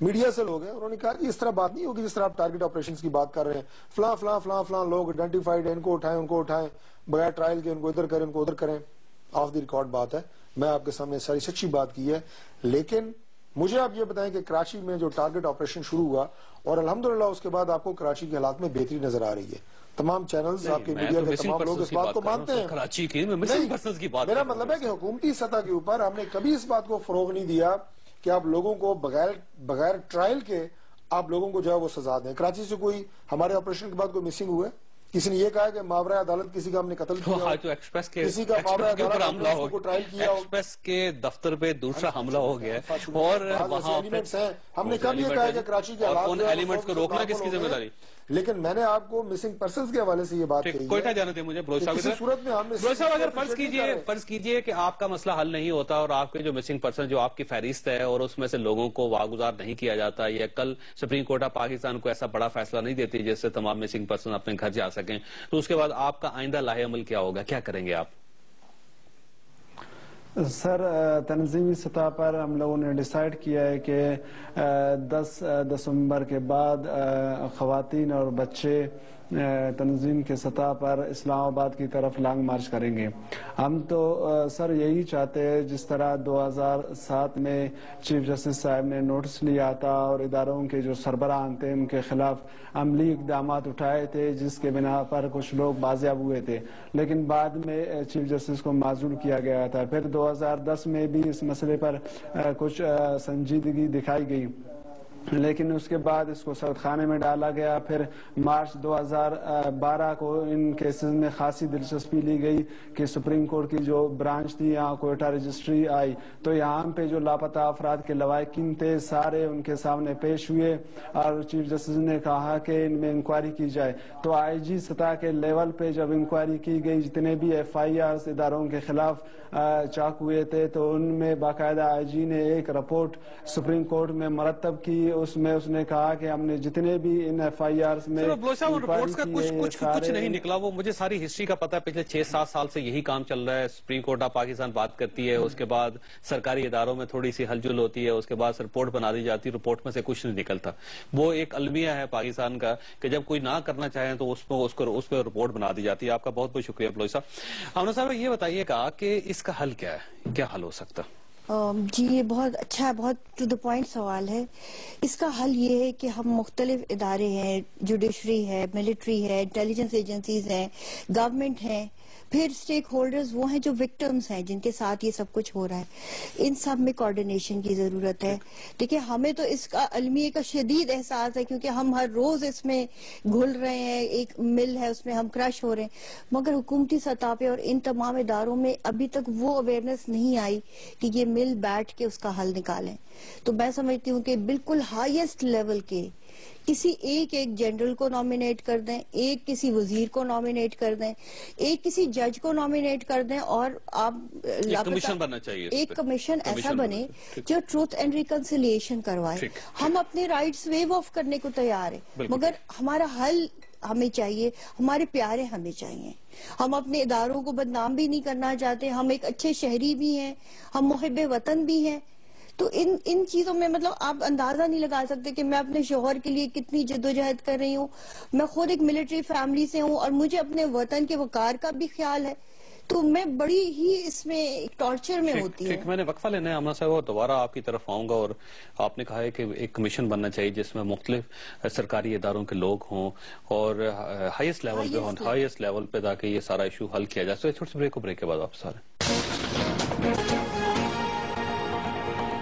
میڈیا سے لوگ ہیں، انہوں نے کہا کہ اس طرح بات نہیں ہوگی جس طرح آپ ٹارگٹ آپریشنز کی بات کر رہے ہیں، فلاں فلاں فلاں فلاں لوگ آئیڈینٹیفائڈ ہیں، ان کو اٹھائیں بغیر ٹرائل کے، ان کو ادھر کریں، ان کو ادھر کریں۔ آف دی ریکارڈ بات ہے، میں آپ کے سامنے ساری سچی بات کی ہے، لیکن مجھے آپ یہ بتائیں کہ کراچی میں جو ٹارگٹ آپریشن شروع ہوا، اور الحمدللہ اس کے بعد آپ کو کراچی کے حالات میں بہتری نظر آ رہی ہے، تمام چینلز، آپ کے میڈیا کے تمام لوگ اس بات کو مانتے ہیں۔ کراچی کی میرا مطلب ہے کہ حکومتی سطح کے اوپر ہم نے کبھی اس بات کو فروغ نہیں دیا کہ آپ لوگوں کو بغیر ٹرائل کے آپ لوگوں کو جو ہے وہ سزا دیں۔ کراچی سے کوئی ہمارے آپریشن کے بعد کوئی مسنگ ہوئے؟ کسی نے یہ کہا کہ ماورا عدالت کسی کا ہم نے قتل کیا، کسی کا ماورا عدالت کو ٹرائل کیا، ایکسپریس کے دفتر پہ دوسرا حملہ ہو گیا، اور وہاں ہم نے کب یہ کہا کہ کراچی کے ان ایلیمنٹس کو روکنا کس کی ذمہ داری؟ لیکن میں نے آپ کو مسنگ پرسنز کے حوالے سے یہ بات کہی ہے، کوئٹہ جانے دیں مجھے بلوچ صاحب، بلوچ صاحب اگر فرض کیجئے کہ آپ کا مسئلہ حل نہیں ہوتا اور آپ کے جو مسنگ پرسن جو آپ کی فہرست ہے اور اس میں سے لوگوں کو واگزار نہیں کیا جاتا، یا کل سپریم کورٹ آف پاکستان کو ایسا بڑا فیصلہ نہیں دیتی جس سے تمام مسنگ پرسن اپنے گھر جا سکیں، تو اس کے بعد آپ کا آئندہ لاہ عمل کیا ہوگا، کیا کریں گے آپ؟ سر، تنظیمی سطح پر ہم لوگوں نے ڈیسائیڈ کیا ہے کہ 10 دسمبر کے بعد خواتین اور بچے تنظیم کے سطح پر اسلام آباد کی طرف لانگ مارچ کریں گے۔ ہم تو سر یہی چاہتے ہیں، جس طرح 2007 میں چیف جسٹس صاحب نے نوٹس لیا تھا اور اداروں کے جو سربراہ تھے ان کے خلاف عملی اقدامات اٹھائے تھے، جس کے بنا پر کچھ لوگ بازیاب ہوئے تھے، لیکن بعد میں چیف جسٹس کو معزول کیا گیا تھا۔ پھر 2010 میں بھی اس مسئلے پر کچھ سنجیدگی دکھائی گئی، لیکن اس کے بعد اس کو سرد خانے میں ڈالا گیا۔ پھر مارچ 2012 کو ان کیسز میں خاصی دلچسپی لی گئی کہ سپریم کورٹ کی جو برانچ تھی یہاں کوئٹہ رجسٹری آئی، تو یہاں پہ جو لاپتہ افراد کے لواحقین تھے سارے ان کے سامنے پیش ہوئے، اور چیف جسٹس نے کہا کہ ان میں انکوائری کی جائے۔ تو آئی جی سطح کے لیول پہ جب انکوائری کی گئی، جتنے بھی FIRs اداروں کے خلاف چاک ہوئے تھے، تو ان میں باقاعدہ آئی جی نے ایک رپورٹ سپریم کورٹ میں مرتب کی، اس میں اس نے کہا کہ ہم نے جتنے بھی ان FIRs میں رپورٹس کا کچھ نہیں نکلا، وہ مجھے ساری ہسٹری کا پتا ہے، پچھلے 6-7 سال سے یہی کام چل رہا ہے، سپریم کورٹ آف پاکستان بات کرتی ہے، اس کے بعد سرکاری اداروں میں تھوڑی سی ہلچل ہوتی ہے، اس کے بعد رپورٹ بنا دی جاتی ہے، رپورٹ میں سے کچھ نہیں نکلتا۔ وہ ایک المیہ ہے پاکستان کا کہ جب کوئی نہ کرنا چاہے تو اس پہ رپورٹ بنا دی جاتی ہے۔ آپ کا بہت بہت شکریہ بلوچ صاحب۔ امن صاحب یہ بتائیے گا کہ اس کا حل کیا ہے، کیا حل ہو سکتا؟ جی یہ بہت اچھا، بہت ٹو دا پوائنٹ سوال ہے. اس کا حل یہ ہے کہ ہم مختلف ادارے ہیں، جوڈیشری ہے، ملٹری ہے، انٹیلیجنس ایجنسیز ہیں، گورنمنٹ ہیں، پھر اسٹیک ہولڈرز وہ ہیں جو وکٹمز ہیں جن کے ساتھ یہ سب کچھ ہو رہا ہے، ان سب میں کوارڈینیشن کی ضرورت ہے. دیکھیں ہمیں تو اس کا المیہ کا شدید احساس ہے کیونکہ ہم ہر روز اس میں گھل رہے ہیں، ایک مل ہے اس میں ہم کرش ہو رہے ہیں، مگر حکومتی سطح پہ اور ان تمام اداروں میں ابھی تک وہ اویئرنیس نہیں آئی کہ یہ مل بیٹھ کے اس کا حل نکالیں. تو میں سمجھتی ہوں کہ بالکل ہائیسٹ لیول کے کسی ایک جنرل کو نامینیٹ کر دیں، ایک کسی وزیر کو نامینیٹ کر دیں، ایک کسی جج کو نامینیٹ کر دیں، اور آپ کمیشن بننا چاہیے، ایک کمیشن ایسا بنے جو ٹروتھ اینڈ ریکنسیلیشن کروائے. ہم اپنے رائٹس ویو آف کرنے کو تیار ہیں، مگر ہمارا حل ہمیں چاہیے، ہمارے پیارے ہمیں چاہیے. ہم اپنے اداروں کو بدنام بھی نہیں کرنا چاہتے، ہم ایک اچھے شہری بھی ہیں، ہم محب وطن بھی ہیں. تو ان چیزوں میں مطلب آپ اندازہ نہیں لگا سکتے کہ میں اپنے شوہر کے لیے کتنی جدوجہد کر رہی ہوں. میں خود ایک ملٹری فیملی سے ہوں اور مجھے اپنے وطن کے وقار کا بھی خیال ہے. تو میں بڑی ہی اس میں ٹارچر میں ہوتی ہوں. میں نے وقفہ لینا ہے آمنہ صاحب، اور دوبارہ آپ کی طرف آؤں گا. اور آپ نے کہا ہے کہ ایک کمیشن بننا چاہیے جس میں مختلف سرکاری اداروں کے لوگ ہوں اور ہائیسٹ لیول پہ ہوں، ہائیسٹ لیول پہ تاکہ یہ سارا ایشو حل کیا جائے. چھوٹی سی بریک کے بعد واپس آ رہے ہیں.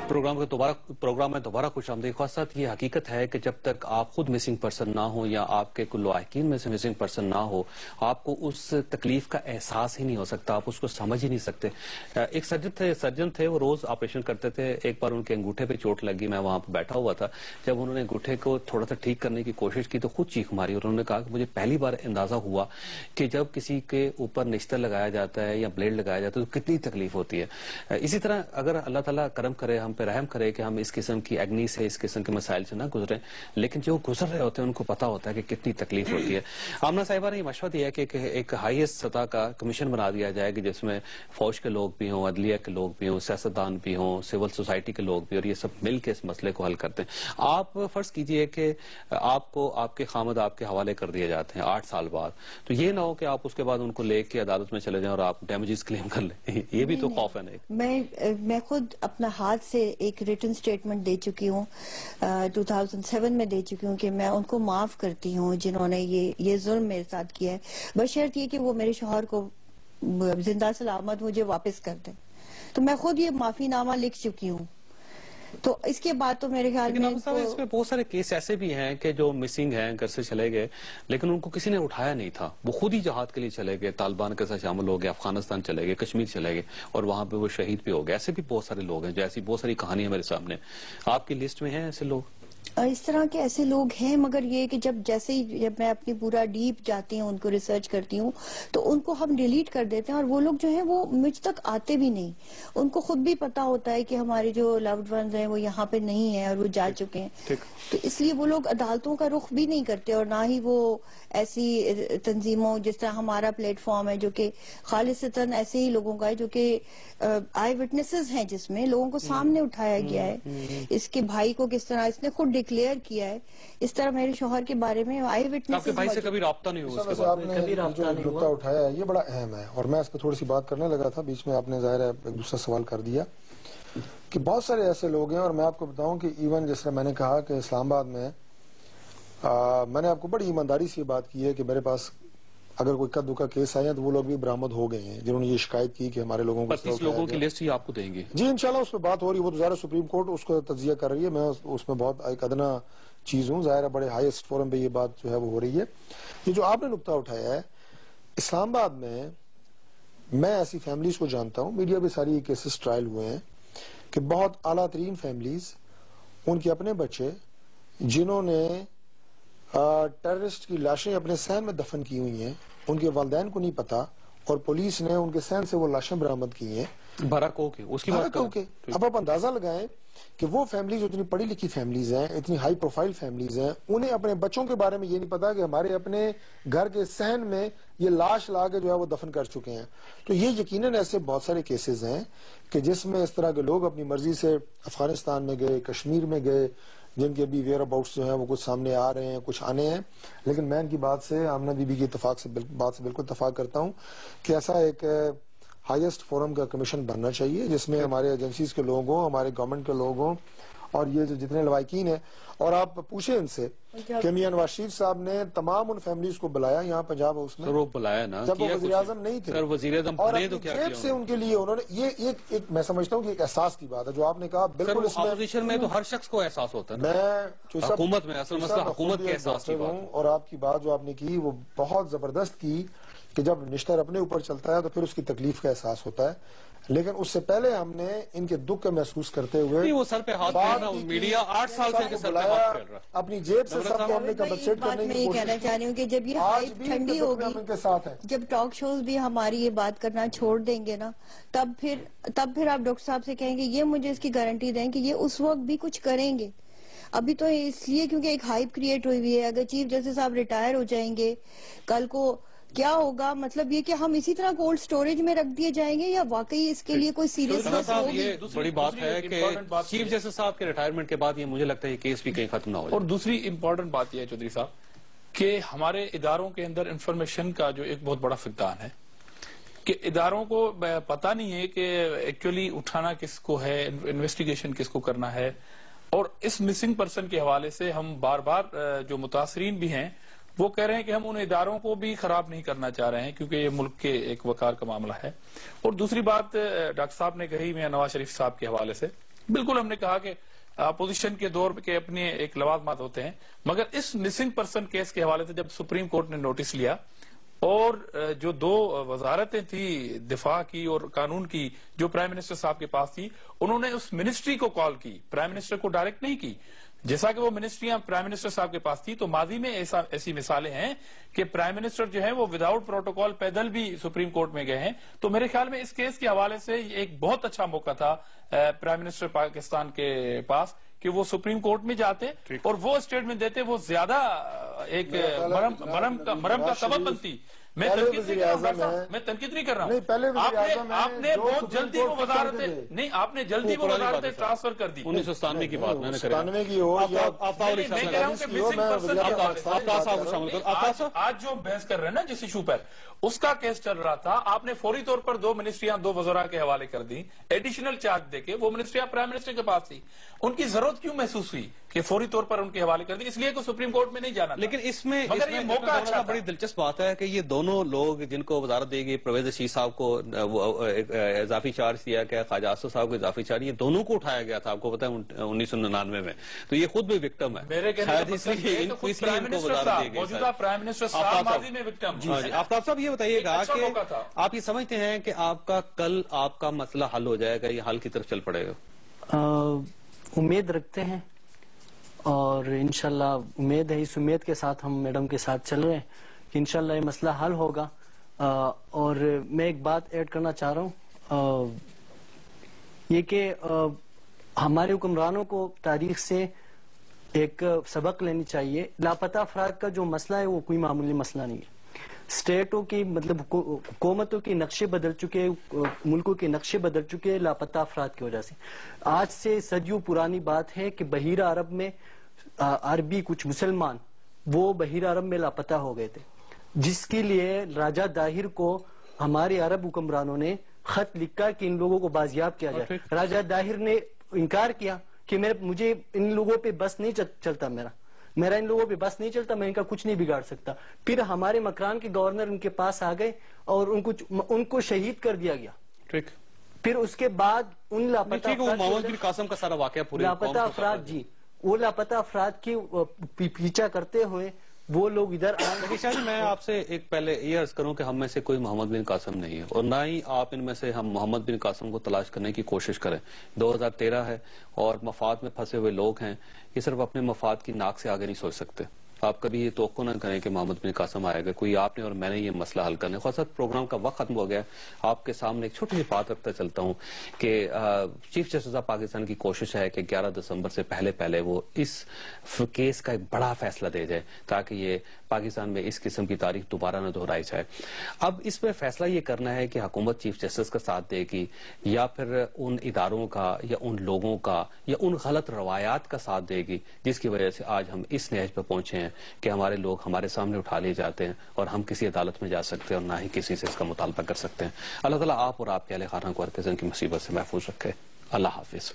پروگرام میں دوبارہ خوش آمدید. خواصات یہ حقیقت ہے کہ جب تک آپ خود مسنگ پرسن نہ ہو یا آپ کے کل لواحقین میں سے مسنگ پرسن نہ ہو، آپ کو اس تکلیف کا احساس ہی نہیں ہو سکتا، آپ اس کو سمجھ ہی نہیں سکتے. ایک سرجن تھے وہ روز آپریشن کرتے تھے. ایک بار ان کے انگوٹھے پہ چوٹ لگی، میں وہاں پہ بیٹھا ہوا تھا. جب انہوں نے انگوٹھے کو تھوڑا سا ٹھیک کرنے کی کوشش کی تو خود چیخ ماری، اور انہوں نے کہا کہ مجھے پہلی بار اندازہ ہوا کہ جب کسی کے اوپر نشتر لگایا جاتا ہے یا بلیڈ لگایا جاتا ہے تو کتنی تکلیف ہوتی ہے. اسی طرح اگر اللہ تعالیٰ کرم کرے، ہم پہ رحم کرے کہ ہم اس قسم کی ایگنی سے، اس قسم کے مسائل سے نہ گزریں، لیکن جو گزر رہے ہوتے ہیں ان کو پتا ہوتا ہے کہ کتنی تکلیف ہوتی ہے. آمنہ صاحبہ نے یہ مشورہ دیا ہے کہ ایک ہائیسٹ سطح کا کمیشن بنا دیا جائے کہ جس میں فوج کے لوگ بھی ہوں، عدلیہ کے لوگ بھی ہوں، سیاستدان بھی ہوں، سول سوسائٹی کے لوگ بھی، اور یہ سب مل کے اس مسئلے کو حل کرتے ہیں. آپ فرض کیجئے کہ آپ کو آپ کے خامد آپ کے حوالے کر دیے جاتے ہیں 8 سال بعد، تو یہ نہ ہو کہ آپ اس کے بعد ان کو لے کے عدالت میں چلے جائیں اور آپ ڈیمیجز کلیم کر لیں. یہ بھی تو خوف ہے نا. میں خود اپنا ہاتھ سے ایک ریٹن سٹیٹمنٹ دے چکی ہوں، 2007 میں دے چکی ہوں کہ میں ان کو معاف کرتی ہوں جنہوں نے یہ ظلم میرے ساتھ کیا ہے، بشرط یہ کہ وہ میرے شوہر کو زندہ سلامت مجھے واپس کر دیں. تو میں خود یہ معافی نامہ لکھ چکی ہوں. تو اس کے بعد تو میرے خیال میں اس میں بہت سارے کیس ایسے بھی ہیں کہ جو مسنگ ہیں، گھر سے چلے گئے لیکن ان کو کسی نے اٹھایا نہیں تھا، وہ خود ہی جہاد کے لیے چلے گئے، طالبان کے ساتھ شامل ہو گئے، افغانستان چلے گئے، کشمیر چلے گئے اور وہاں پہ وہ شہید بھی ہو گئے. ایسے بھی بہت سارے لوگ ہیں، جیسی بہت ساری کہانیاں میرے سامنے. آپ کی لسٹ میں ہیں ایسے لوگ؟ اس طرح کے ایسے لوگ ہیں، مگر یہ کہ جیسے ہی جب میں اپنی پورا ڈیپ جاتی ہوں، ان کو ریسرچ کرتی ہوں تو ان کو ہم ڈیلیٹ کر دیتے ہیں، اور وہ لوگ جو ہیں وہ مجھ تک آتے بھی نہیں. ان کو خود بھی پتا ہوتا ہے کہ ہمارے جو لوڈ ونز ہیں وہ یہاں پہ نہیں ہیں اور وہ جا چکے ہیں. تو اس لیے وہ لوگ عدالتوں کا رخ بھی نہیں کرتے، اور نہ ہی وہ ایسی تنظیموں جس طرح ہمارا پلیٹ فارم ہے جو کہ خالصتاً ایسے ہی لوگوں کا ہے جو کہ آئی وٹنسز ہیں، جس میں لوگوں کو سامنے اٹھایا گیا ہے. اس کے بھائی کو کس طرح اس نے خود ڈکلیئر کیا ہے، اس طرح میرے شوہر کے بارے میں آئی وٹنس. آپ کے بھائی سے کبھی رابطہ نہیں ہوا؟ آپ نے جو نقطہ اٹھایا ہے یہ بڑا اہم ہے، اور میں اس پہ تھوڑی سی بات کرنے لگا تھا، بیچ میں آپ نے ظاہر ہے ایک دوسرا سوال کر دیا کہ بہت سارے ایسے لوگ ہیں. اور میں آپ کو بتاؤں کہ ایون جس طرح میں نے کہا کہ اسلام آباد میں میں نے آپ کو بڑی ایمانداری سے بات کی ہے کہ میرے پاس اگر کوئی کدو کا کیس آئے ہیں تو وہ لوگ بھی برآمد ہو گئے ہیں جنہوں نے یہ شکایت کی کہ ہمارے لوگوں کو 25 لوگوں کی لسٹ ہی آپ کو دیں گے. جی انشاءاللہ اس پہ بات ہو رہی ہے. وہ تو ظاہر سپریم کورٹ اس کو تجزیہ کر رہی ہے، میں اس میں بہت ایک ادنا چیز ہوں. ظاہر ہے بڑے ہائیسٹ فورم پہ یہ بات جو ہے وہ ہو رہی ہے. یہ جو آپ نے نقطہ اٹھایا ہے، اسلام آباد میں ایسی فیملیز کو جانتا ہوں، میڈیا پہ ساری کیسز ٹرائل ہوئے ہیں کہ بہت اعلیٰ ترین فیملیز، ان کے اپنے بچے جنہوں نے ٹیررسٹ کی لاشیں اپنے صحن میں دفن کی ہوئی ہیں، ان کے والدین کو نہیں پتا، اور پولیس نے ان کے صحن سے وہ لاشیں برآمد کی ہیں. اب آپ اندازہ لگائیں کہ وہ فیملیز اتنی پڑھی لکھی فیملیز ہیں، اتنی ہائی پروفائل فیملیز ہیں، انہیں اپنے بچوں کے بارے میں یہ نہیں پتا کہ ہمارے اپنے گھر کے صحن میں یہ لاش لا کے جو ہے وہ دفن کر چکے ہیں. تو یہ یقیناً ایسے بہت سارے کیسز ہیں کہ جس میں اس طرح کے لوگ اپنی مرضی سے افغانستان میں گئے، کشمیر میں گئے، جن کے بھی ویئر اباؤٹس جو ہیں وہ کچھ سامنے آ رہے ہیں، کچھ آنے ہیں. لیکن میں ان کی بات سے، آمنہ بی بی کی بات سے بالکل اتفاق کرتا ہوں کہ ایسا ایک ہائیسٹ فورم کا کمیشن بننا چاہیے جس میں ہمارے ایجنسیز کے لوگ ہوں, ہمارے گورنمنٹ کے لوگ ہوں, اور یہ جو جتنے لوائقین ہیں, اور آپ پوچھیں ان سے کہ میاں نواز شریف صاحب نے تمام ان فیملیز کو بلایا یہاں پنجاب ہاؤس میں, سر وہ بلایا نا, جب وہ وزیر اعظم نہیں تھے, سر وزیر اعظم اور بنے اپنی تو کیا جیب کیا سے ان کے لیے انہوں نے یہ ایک میں سمجھتا ہوں کہ ایک احساس کی بات ہے جو آپ نے کہا, بالکل اس میں اپوزیشن میں تو ہر شخص کو احساس ہوتا ہے نا. میں حکومت میں اصل مسئلہ حکومت کے احساس کی بات ہے. اور آپ کی بات جو آپ نے کی وہ بہت زبردست کی کہ جب نشتر اپنے اوپر چلتا ہے تو پھر اس کی تکلیف کا احساس ہوتا ہے, لیکن اس سے پہلے ہم نے ان کے دکھ کا محسوس کرتے ہوئے وہ سر پہ ہاتھ پھیرنا, میڈیا 8 سال سے سر پہ ہاتھ پھیر رہا, اپنی جیب سے سب کو ہم نے کمپنسیٹ کرنے کی کوشش کہنا چاہ رہی ہوں کہ جب یہ ہائپ ٹھنڈی ہوگی, ان کے ساتھ ہیں, جب ٹاک شوز بھی ہماری یہ بات کرنا چھوڑ دیں گے نا, تب پھر آپ ڈاکٹر صاحب سے کہیں گے یہ مجھے اس کی گارنٹی دیں کہ یہ اس وقت بھی کچھ کریں گے. ابھی تو اس لیے کیونکہ ایک ہائپ کریٹ ہوئی ہوئی ہے. اگر چیف جسٹس صاحب ریٹائر ہو جائیں گے کل کو کیا ہوگا, مطلب یہ کہ ہم اسی طرح کولڈ سٹوریج میں رکھ دیے جائیں گے یا واقعی اس کے لیے کوئی سیریسنس ہوگی. یہ بڑی بات ہے کہ چیف جسٹس صاحب کے ریٹائرمنٹ کے بعد یہ مجھے لگتا ہے یہ کیس بھی کہیں ختم نہ ہو جائے. اور دوسری امپورٹنٹ بات یہ ہے چودھری صاحب کہ ہمارے اداروں کے اندر انفارمیشن کا جو ایک بہت بڑا فقدان ہے کہ اداروں کو پتہ نہیں ہے کہ ایکچولی اٹھانا کس کو ہے, انویسٹیگیشن کس کو کرنا ہے. اور اس مسنگ پرسن کے حوالے سے ہم بار بار جو متاثرین بھی ہیں وہ کہہ رہے ہیں کہ ہم ان اداروں کو بھی خراب نہیں کرنا چاہ رہے ہیں کیونکہ یہ ملک کے ایک وقار کا معاملہ ہے. اور دوسری بات ڈاکٹر صاحب نے کہی میاں نواز شریف صاحب کے حوالے سے, بالکل ہم نے کہا کہ اپوزیشن کے دور کے اپنے ایک لوازمات ہوتے ہیں, مگر اس مسنگ پرسن کیس کے حوالے سے جب سپریم کورٹ نے نوٹس لیا اور جو 2 وزارتیں تھی دفاع کی اور قانون کی جو پرائم منسٹر صاحب کے پاس تھی, انہوں نے اس منسٹری کو کال کی, پرائم منسٹر کو ڈائریکٹ نہیں کی. جیسا کہ وہ منسٹریاں پرائم منسٹر صاحب کے پاس تھی تو ماضی میں ایسی مثالیں ہیں کہ پرائم منسٹر جو ہے وہ وداؤٹ پروٹوکول پیدل بھی سپریم کورٹ میں گئے ہیں. تو میرے خیال میں اس کیس کے حوالے سے ایک بہت اچھا موقع تھا پرائم منسٹر پاکستان کے پاس کہ وہ سپریم کورٹ میں جاتے اور وہ اسٹیٹمنٹ دیتے, وہ زیادہ ایک مرم کا سبب بنتی. میں تنقید نہیں کر رہا ہوں, آپ نے بہت جلدی وہ وزارتیں نہیں, آپ نے جلدی وہ وزارتیں ٹرانسفر کر دی. 1997 کی بات میں نے کری. آج جو بحث کر رہے ہیں نا جس ایشو پر اس کا کیس چل رہا تھا, آپ نے فوری طور پر 2 منسٹریاں 2 وزراء کے حوالے کر دی ایڈیشنل چارج دے کے. وہ منسٹریاں پرائم منسٹر کے پاس تھی, ان کی ضرورت کیوں محسوس ہوئی کہ فوری طور پر ان کے حوالے کر دی؟ اس لیے کہ سپریم کورٹ میں نہیں جانا. لیکن اس میں موقع اچھا, بڑی دلچسپ بات ہے کہ یہ دونوں لوگ جن کو وزارت دے گی, پرویز رشید صاحب کو اضافی چارج دیا گیا, خواجہ آصف صاحب کو اضافی چارج, یہ دونوں کو اٹھایا گیا تھا آپ کو پتا ہے 1999 میں. تو یہ خود بھی وکٹم ہے. میرے موجودہ پرائم منسٹر صاحب ماضی میں وکٹم. آفتاب صاحب یہ بتائیے گا کہ آپ یہ سمجھتے ہیں کہ آپ کا کل آپ کا مسئلہ حل ہو جائے گا, یہ حل کی طرف چل پڑے گا؟ امید رکھتے ہیں اور انشاءاللہ امید ہے, اس امید کے ساتھ ہم میڈم کے ساتھ چل رہے ہیں کہ انشاءاللہ یہ مسئلہ حل ہوگا. اور میں ایک بات ایڈ کرنا چاہ رہا ہوں, یہ کہ ہمارے حکمرانوں کو تاریخ سے ایک سبق لینی چاہیے. لاپتہ افراد کا جو مسئلہ ہے وہ کوئی معمولی مسئلہ نہیں ہے. اسٹیٹوں کی مطلب حکومتوں کے نقشے بدل چکے, ملکوں کے نقشے بدل چکے لاپتہ افراد کی وجہ سے. آج سے صدیوں پرانی بات ہے کہ بحیرہ عرب میں عربی کچھ مسلمان وہ بحیرہ عرب میں لاپتہ ہو گئے تھے, جس کے لیے راجہ داہر کو ہمارے عرب حکمرانوں نے خط لکھا کہ ان لوگوں کو بازیاب کیا جائے. راجہ داہر نے انکار کیا کہ مجھے ان لوگوں پہ بس نہیں چلتا, میرا ان لوگوں پہ بس نہیں چلتا, میں ان کا کچھ نہیں بگاڑ سکتا. پھر ہمارے مکران کے گورنر ان کے پاس آ گئے اور ان کو شہید کر دیا گیا. پھر اس کے بعد ان لاپتہ افراد جی وہ لاپتہ افراد کی پیچھا کرتے ہوئے وہ لوگ ادھر آئے. میں آپ سے ایک پہلے یہ عرض کروں کہ ہم میں سے کوئی محمد بن قاسم نہیں ہے اور نہ ہی آپ ان میں سے ہم محمد بن قاسم کو تلاش کرنے کی کوشش کریں. 2013 ہے اور مفاد میں پھنسے ہوئے لوگ ہیں, یہ صرف اپنے مفاد کی ناک سے آگے نہیں سوچ سکتے. آپ کبھی یہ توقع نہ کریں کہ محمد بن قاسم آئے گا, کوئی آپ نے اور میں نے یہ مسئلہ حل کرنے. خاصا پروگرام کا وقت ختم ہو گیا, آپ کے سامنے ایک چھوٹی سی بات رکھتا چلتا ہوں کہ چیف جسٹس آف پاکستان کی کوشش ہے کہ 11 دسمبر سے پہلے وہ اس کیس کا ایک بڑا فیصلہ دے جائے تاکہ یہ پاکستان میں اس قسم کی تاریخ دوبارہ نہ دہرائی جائے. اب اس میں فیصلہ یہ کرنا ہے کہ حکومت چیف جسٹس کا ساتھ دے گی یا پھر ان اداروں کا یا ان لوگوں کا یا ان غلط روایات کا ساتھ دے گی جس کی وجہ سے آج ہم اس نہج پہ پہنچے ہیں کہ ہمارے لوگ ہمارے سامنے اٹھا لیے جاتے ہیں اور ہم کسی عدالت میں جا سکتے ہیں اور نہ ہی کسی سے اس کا مطالبہ کر سکتے ہیں. اللہ تعالیٰ آپ اور آپ کے اہل خانہ کو ہر قسم کی مصیبت سے محفوظ رکھے. اللہ حافظ.